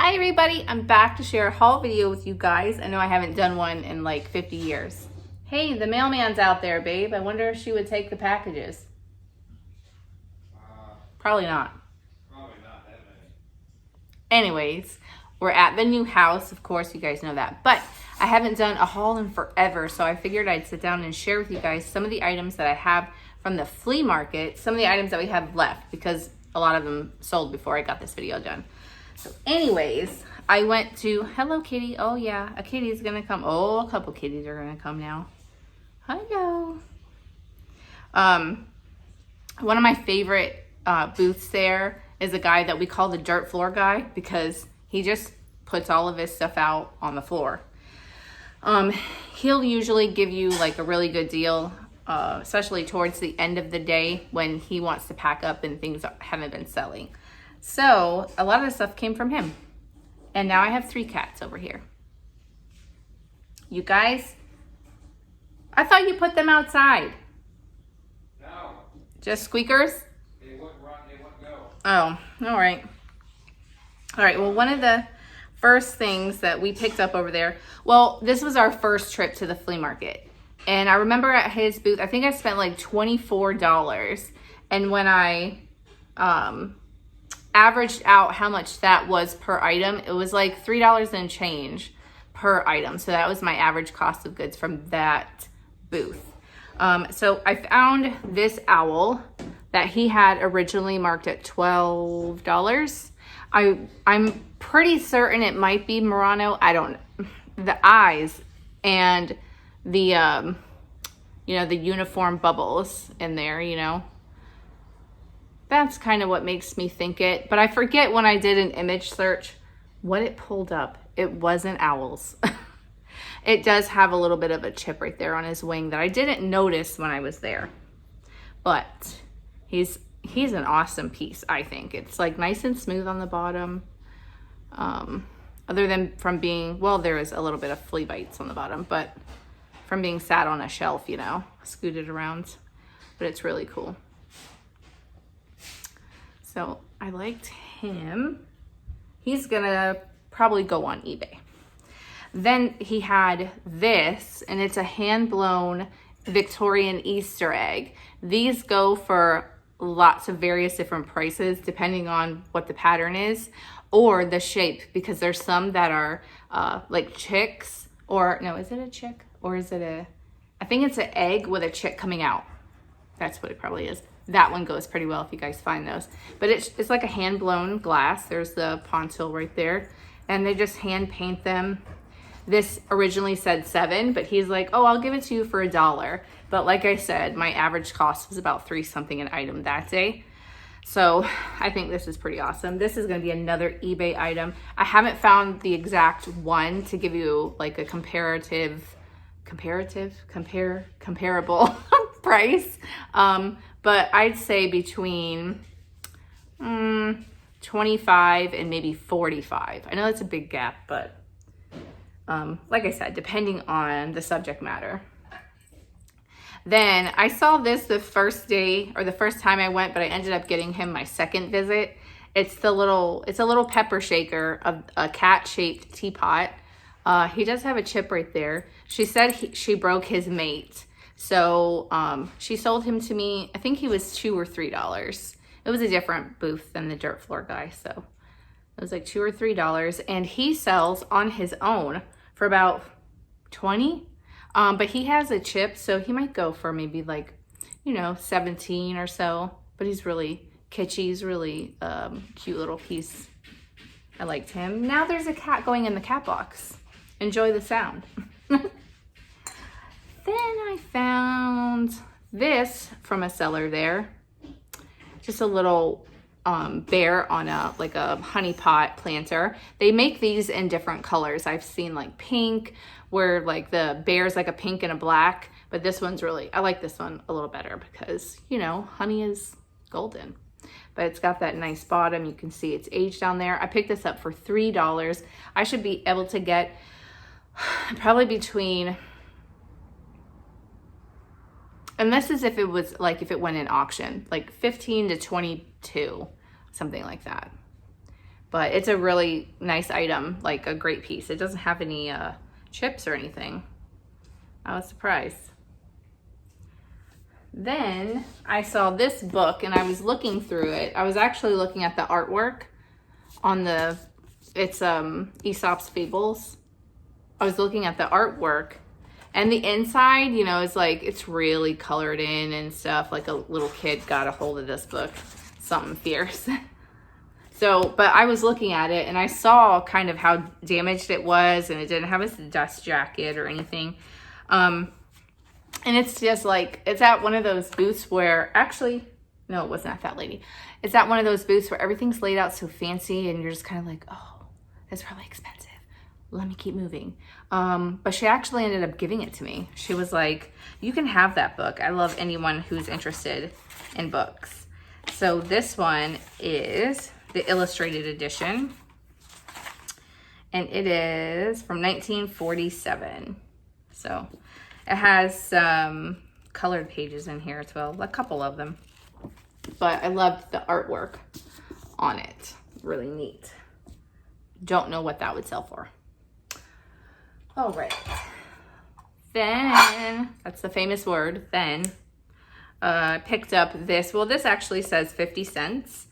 Hi everybody, I'm back to share a haul video with you guys. I know I haven't done one in like 50 years. Hey, the mailman's out there, babe. I wonder if she would take the packages. Probably not. Probably not that many. Anyways, we're at the new house. Of course, you guys know that. But I haven't done a haul in forever, so I figured I'd sit down and share with you guys some of the items that I have from the flea market, some of the items that we have left because a lot of them sold before I got this video done. So anyways, I went to, hello kitty. Oh yeah, a kitty's gonna come. Oh, a couple kitties are gonna come now. Hello. One of my favorite booths there is a guy that we call the dirt floor guy because he just puts all of his stuff out on the floor. He'll usually give you like a really good deal, especially towards the end of the day when he wants to pack up and things haven't been selling. So a lot of the stuff came from him. And now I have 3 cats over here. You guys, I thought you put them outside. No. Just squeakers? They wouldn't run, they wouldn't go. Oh, all right. All right, well, one of the first things that we picked up over there, well, this was our first trip to the flea market. And I remember at his booth, I think I spent like $24. And when I averaged out how much that was per item, it was like $3 and change per item. So that was my average cost of goods from that booth. So I found this owl that he had originally marked at $12. I'm pretty certain it might be Murano. I don't know. The eyes and the the uniform bubbles in there, that's kind of what makes me think it. But I forget when I did an image search what it pulled up. It wasn't owls. It does have a little bit of a chip right there on his wing that I didn't notice when I was there. But he's an awesome piece, I think. It's like nice and smooth on the bottom. Other than from being, well, there is a little bit of flea bites on the bottom, but from being sat on a shelf, scooted around. But it's really cool. So I liked him. He's gonna probably go on eBay. Then he had this, and it's a hand-blown Victorian Easter egg. These go for lots of various different prices depending on what the pattern is or the shape, because there's some that are like chicks, or no, is it a chick or is it I think it's an egg with a chick coming out. That's what it probably is. That one goes pretty well if you guys find those. But it's like a hand-blown glass. There's the pontil right there. And they just hand paint them. This originally said $7, but he's like, oh, I'll give it to you for $1. But like I said, my average cost was about $3 something an item that day. So I think this is pretty awesome. This is gonna be another eBay item. I haven't found the exact one to give you like a comparable price. But I'd say between 25 and maybe 45. I know that's a big gap, but like I said, depending on the subject matter. Then I saw this the first day or the first time I went, but I ended up getting him my second visit. It's a little pepper shaker, a cat-shaped teapot. He does have a chip right there. She said she broke his mate. So she sold him to me, I think he was $2 or $3. It was a different booth than the dirt floor guy. So it was like $2 or $3. And he sells on his own for about $20. But he has a chip, so he might go for maybe like, $17 or so. But he's really kitschy. He's really cute little piece. I liked him. Now there's a cat going in the cat box. Enjoy the sound. Then I found this from a seller there. Just a little bear on a honey pot planter. They make these in different colors. I've seen like pink, where like the bear's like a pink and a black, but this one's I like this one a little better because, honey is golden. But it's got that nice bottom. You can see it's aged down there. I picked this up for $3. I should be able to get probably between, and this is if it was like, if it went in auction, like 15 to 22, something like that. but it's a really nice item, like a great piece. It doesn't have any chips or anything. I was surprised. Then I saw this book and I was looking through it. I was actually looking at the artwork on it's Aesop's Fables. I was looking at the artwork and the inside, you know, is like, it's really colored in and stuff. Like a little kid got a hold of this book, something fierce. So, but I was looking at it and I saw kind of how damaged it was, and it didn't have a dust jacket or anything. And it's just like, it's at one of those booths where, actually, no, it wasn't at that lady. It's at one of those booths where everything's laid out so fancy and you're just kind of like, oh, that's probably expensive. Let me keep moving. But she actually ended up giving it to me. She was like, you can have that book. I love anyone who's interested in books. So this one is the illustrated edition. And it is from 1947. So it has some colored pages in here as well, a couple of them. But I loved the artwork on it. Really neat. Don't know what that would sell for. All right. Then, that's the famous word, then. Picked up this. Well, this actually says 50 cents.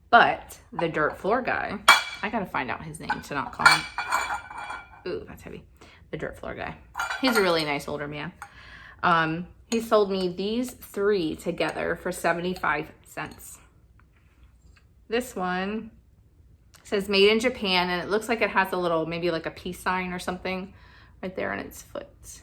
But the dirt floor guy, I gotta find out his name to not call him. Ooh, that's heavy. The dirt floor guy. He's a really nice older man. He sold me these 3 together for 75 cents. This one says made in Japan, and it looks like it has a little, maybe like a peace sign or something right there on its foot.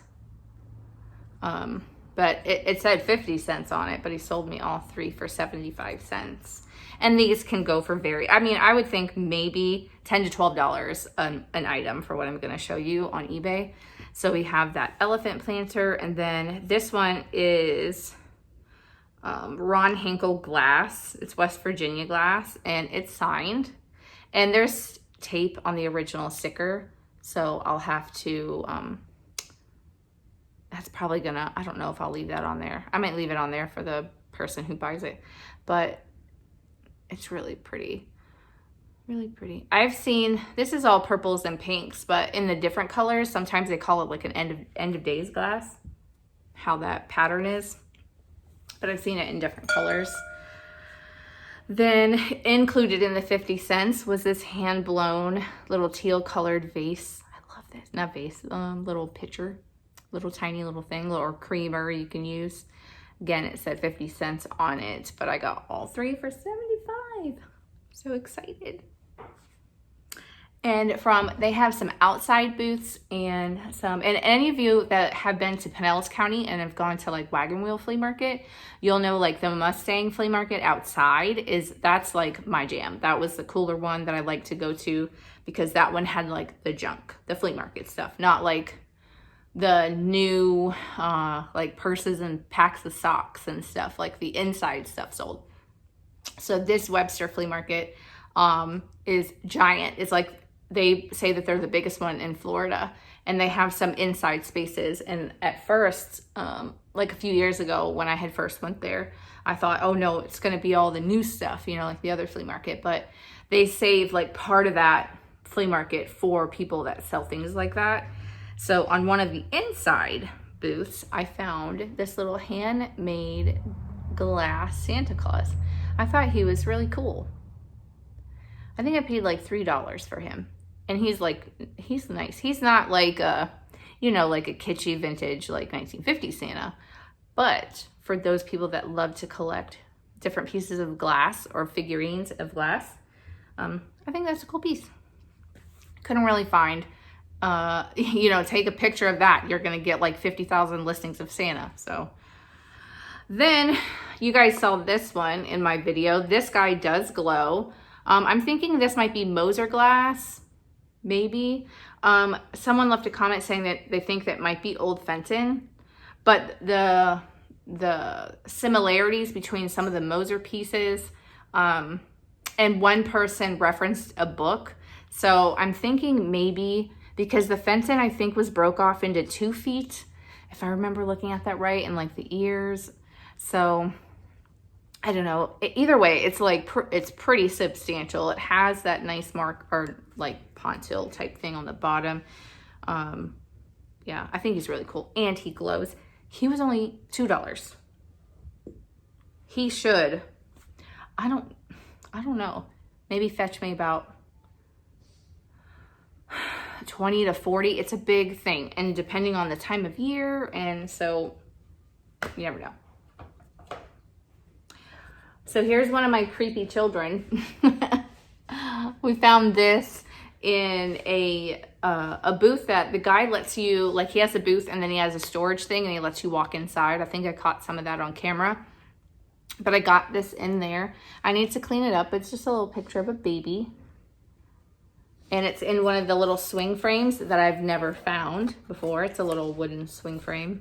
But it said 50 cents on it, but he sold me all 3 for 75 cents. And these can go for I would think maybe $10 to $12 an item for what I'm going to show you on eBay. So we have that elephant planter, and then this one is Ron Hinkle glass. It's West Virginia glass, and it's signed. And there's tape on the original sticker, so I'll have to, that's probably gonna, I don't know if I'll leave that on there. I might leave it on there for the person who buys it, but it's really pretty. Really pretty. I've seen, this is all purples and pinks, but in the different colors, sometimes they call it like an end of days glass, how that pattern is. But I've seen it in different colors. Then included in the 50 cents was this hand blown little teal colored vase. I love this, not vase, little pitcher, little tiny little thing, or creamer you can use. Again, it said 50 cents on it, but I got all 3 for 75. So excited. And they have some outside booths and any of you that have been to Pinellas County and have gone to like Wagon Wheel Flea Market, you'll know like the Mustang Flea Market outside that's like my jam. That was the cooler one that I like to go to, because that one had like the junk, the flea market stuff, not like the new like purses and packs of socks and stuff, like the inside stuff sold. So this Webster Flea Market is giant. It's like, they say that they're the biggest one in Florida, and they have some inside spaces. And at first, like a few years ago when I had first went there, I thought, oh no, it's going to be all the new stuff, you know, like the other flea market. But they save like part of that flea market for people that sell things like that. So on one of the inside booths, I found this little handmade glass Santa Claus. I thought he was really cool. I think I paid like $3 for him. And he's nice. He's not like like a kitschy vintage, like 1950s Santa. But for those people that love to collect different pieces of glass or figurines of glass, I think that's a cool piece. Couldn't really find, take a picture of that. You're going to get like 50,000 listings of Santa. So then you guys saw this one in my video. This guy does glow. I'm thinking this might be Moser glass, maybe. Someone left a comment saying that they think that might be Old Fenton, but the similarities between some of the Moser pieces, and one person referenced a book. So I'm thinking maybe, because the Fenton I think was broke off into 2 feet, if I remember looking at that right, and like the ears. So I don't know. Either way, it's like, it's pretty substantial. It has that nice mark or like pontil type thing on the bottom. Yeah, I think he's really cool. And he glows. He was only $2. He should, I don't know, maybe fetch me about 20 to 40. It's a big thing. And depending on the time of year. And so you never know. So here's one of my creepy children. We found this in a booth that the guy lets you, like he has a booth and then he has a storage thing and he lets you walk inside. I think I caught some of that on camera, but I got this in there. I need to clean it up. It's just a little picture of a baby. And it's in one of the little swing frames that I've never found before. It's a little wooden swing frame.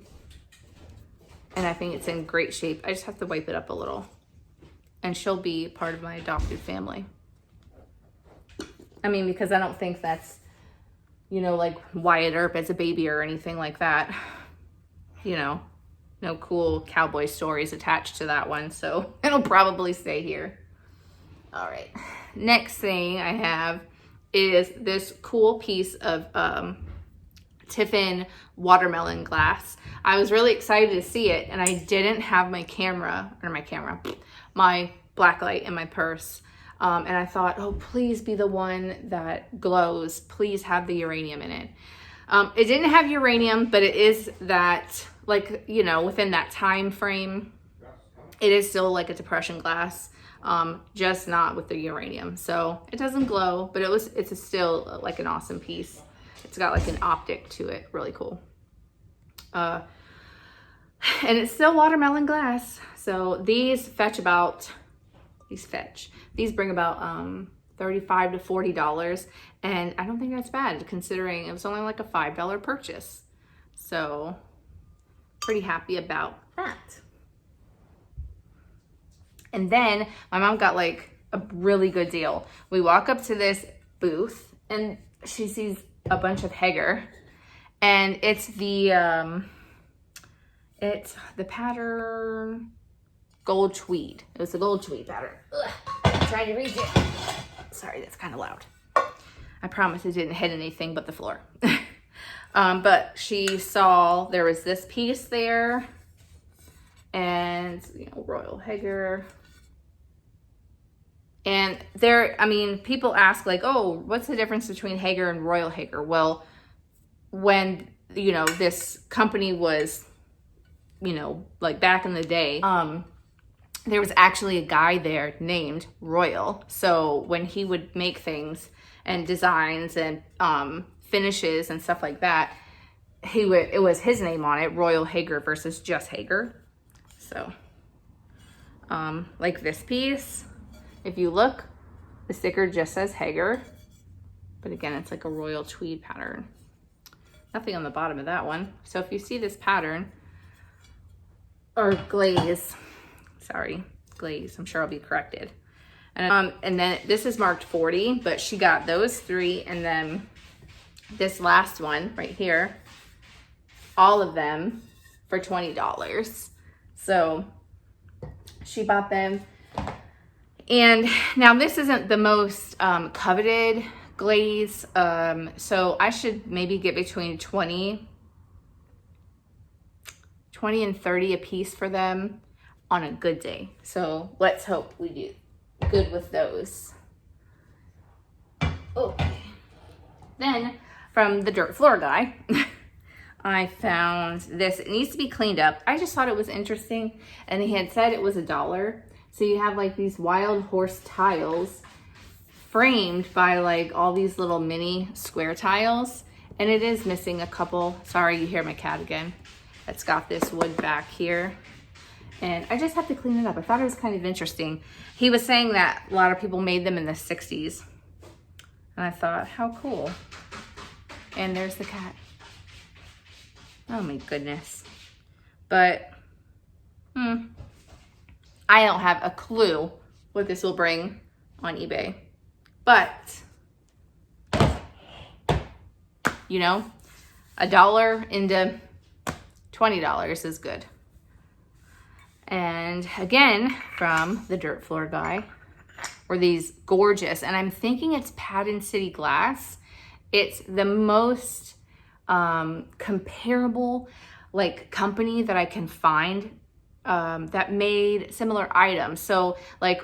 And I think it's in great shape. I just have to wipe it up a little. And she'll be part of my adopted family. I mean, because I don't think that's, you know, like Wyatt Earp as a baby or anything like that. You know, no cool cowboy stories attached to that one. So it'll probably stay here. All right. Next thing I have is this cool piece of Tiffin watermelon glass. I was really excited to see it, and I didn't have my black light in my purse. And I thought, oh, please be the one that glows. Please have the uranium in it. It didn't have uranium, but it is that, like, you know, within that time frame, it is still like a depression glass, just not with the uranium. So it doesn't glow, but it's still like an awesome piece. It's got like an optic to it, really cool. And it's still watermelon glass. So these bring about $35 to $40, and I don't think that's bad considering it was only like a $5 purchase. So pretty happy about that. And then my mom got like a really good deal. We walk up to this booth and she sees a bunch of Hager, and it's the pattern gold tweed. It was the gold tweed pattern. Ugh, I'm trying to reach it. Sorry, that's kind of loud. I promise it didn't hit anything but the floor. But she saw there was this piece there, and you know, Royal Hager. And there, I mean, people ask like, oh, what's the difference between Hager and Royal Hager? Well, when, you know, this company was, you know, like back in the day, there was actually a guy there named Royal. So when he would make things and designs and finishes and stuff like that, it was his name on it, Royal Hager versus just Hager. So like this piece, if you look, the sticker just says Hager, but again, it's like a royal tweed pattern. Nothing on the bottom of that one. So if you see this pattern or glaze, I'm sure I'll be corrected. And then this is marked 40, but she got those 3, and then this last one right here, all of them for $20. So she bought them. And now this isn't the most coveted glaze, so I should maybe get between 20 and 30 a piece for them on a good day. So let's hope we do good with those. Okay. Then from the dirt floor guy, I found this. It needs to be cleaned up. I just thought it was interesting, and he had said it was $1. So you have like these wild horse tiles framed by like all these little mini square tiles, and it is missing a couple. Sorry, you hear my cat again. It's got this wood back here, and I just have to clean it up. I thought it was kind of interesting. He was saying that a lot of people made them in the 60s, and I thought, how cool. And there's the cat. Oh my goodness. But I don't have a clue what this will bring on eBay. But, you know, $1 into $20 is good. And again, from the Dirt Floor guy, were these gorgeous. And I'm thinking it's Patent City glass. It's the most comparable like company that I can find that made similar items. So like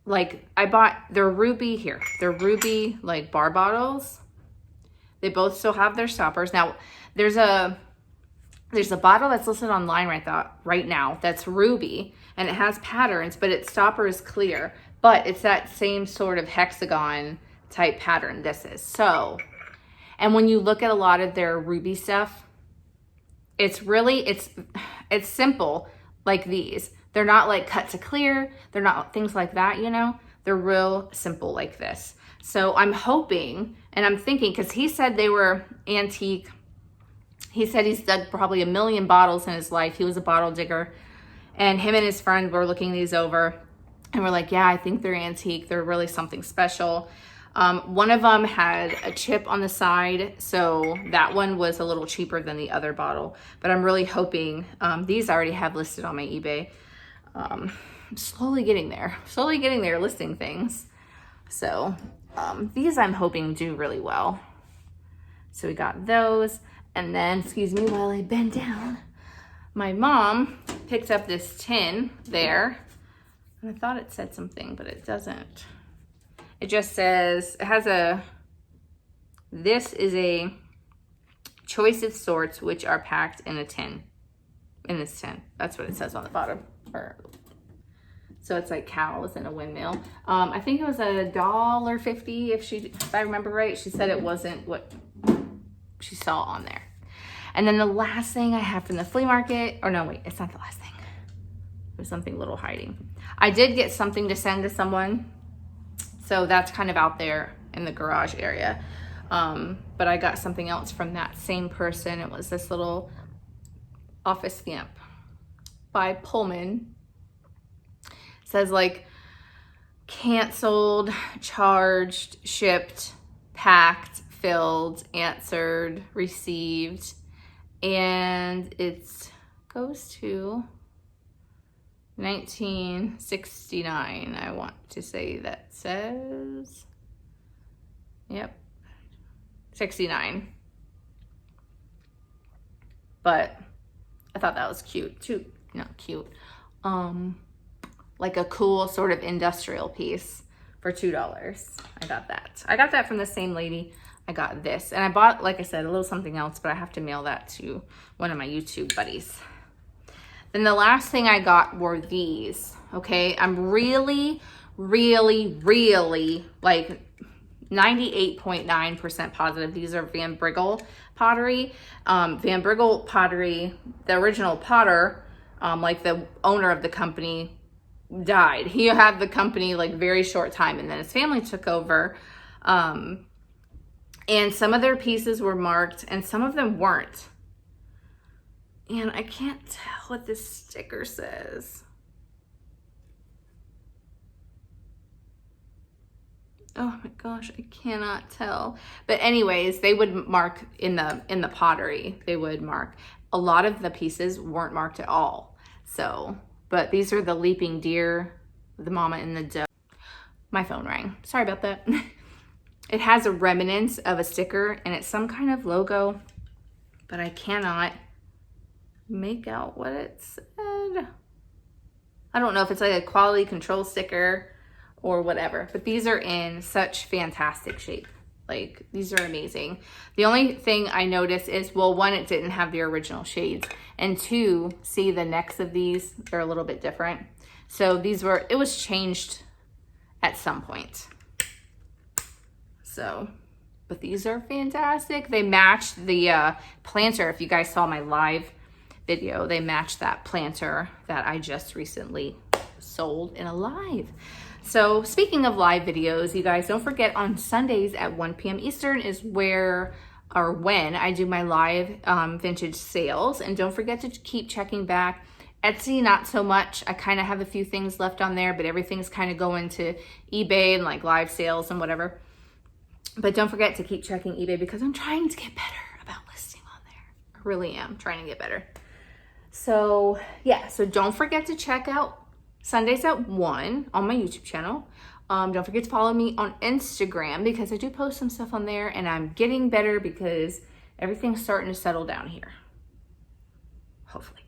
I bought their ruby here. Their ruby like bar bottles. They both still have their stoppers. Now there's a bottle that's listed online right now that's ruby and it has patterns, but its stopper is clear. But it's that same sort of hexagon type pattern this is. So, and when you look at a lot of their ruby stuff, it's simple like these. They're not like cut to clear. They're not things like that, you know? They're real simple like this. So I'm hoping, and I'm thinking, because he said they were antique. He said he's dug probably 1 million bottles in his life. He was a bottle digger. And him and his friend were looking these over. And we're like, yeah, I think they're antique. They're really something special. One of them had a chip on the side, so that one was a little cheaper than the other bottle. But I'm really hoping, these I already have listed on my eBay. I'm slowly getting there listing things. So these I'm hoping do really well. So we got those. And then, excuse me while I bend down, my mom picked up this tin there. And I thought it said something, but it doesn't. It just says, this is a choice of sorts which are packed in a tin. In this tin. That's what it says on the bottom. So it's like cows and a windmill. I think it was $1.50 if I remember right. She said it wasn't what she saw on there. And then the last thing I have from the flea market, or no, wait, it's not the last thing. There's something little hiding. I did get something to send to someone. So that's kind of out there in the garage area. But I got something else from that same person. It was this little office lamp by Pullman. It says like canceled, charged, shipped, packed, filled, answered, received. And it goes to 1969, I want to say that says. Yep. 69. But I thought that was cute too. Not cute. Like a cool sort of industrial piece for $2. I got that. I got that from the same lady. I got this. And I bought, like I said, a little something else, but I have to mail that to one of my YouTube buddies. Then the last thing I got were these, okay? I'm really like 98.9% positive these are Van Briggle pottery. Van Briggle pottery, the original potter, like the owner of the company died. He had the company like very short time and then his family took over. And some of their pieces were marked and some of them weren't. And I can't tell what this sticker says. Oh my gosh, I cannot tell. But anyways, they would mark in the pottery. They would mark. A lot of the pieces weren't marked at all. So, but these are the leaping deer, the mama in the dough. My phone rang. Sorry about that. It has a remnants of a sticker and it's some kind of logo, but I cannot make out what it said. I don't know if it's like a quality control sticker or whatever, but these are in such fantastic shape. Like, these are amazing. The only thing I noticed is, well, one, it didn't have the original shades, and two, see the necks of these, they're a little bit different. So it was changed at some point. So, but these are fantastic. They matched the planter. If you guys saw my live video, they matched that planter that I just recently sold in a live. So speaking of live videos, you guys don't forget on Sundays at 1 p.m. Eastern is where or when I do my live vintage sales. And don't forget to keep checking back. Etsy, not so much. I kind of have a few things left on there, but everything's kind of going to eBay and like live sales and whatever. But don't forget to keep checking eBay because I'm trying to get better about listing on there. I really am trying to get better. So yeah, so don't forget to check out Sundays at 1 on my YouTube channel. Don't forget to follow me on Instagram because I do post some stuff on there, and I'm getting better because everything's starting to settle down here. Hopefully.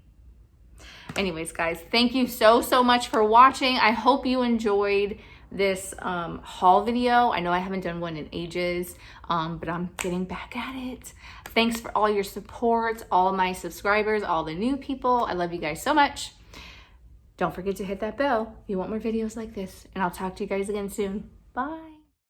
Anyways, guys, thank you so much for watching. I hope you enjoyed this haul video. I know I haven't done one in ages, but I'm getting back at it. Thanks for all your support, all my subscribers, all the new people. I love you guys so much. Don't forget to hit that bell if you want more videos like this, and I'll talk to you guys again soon. Bye.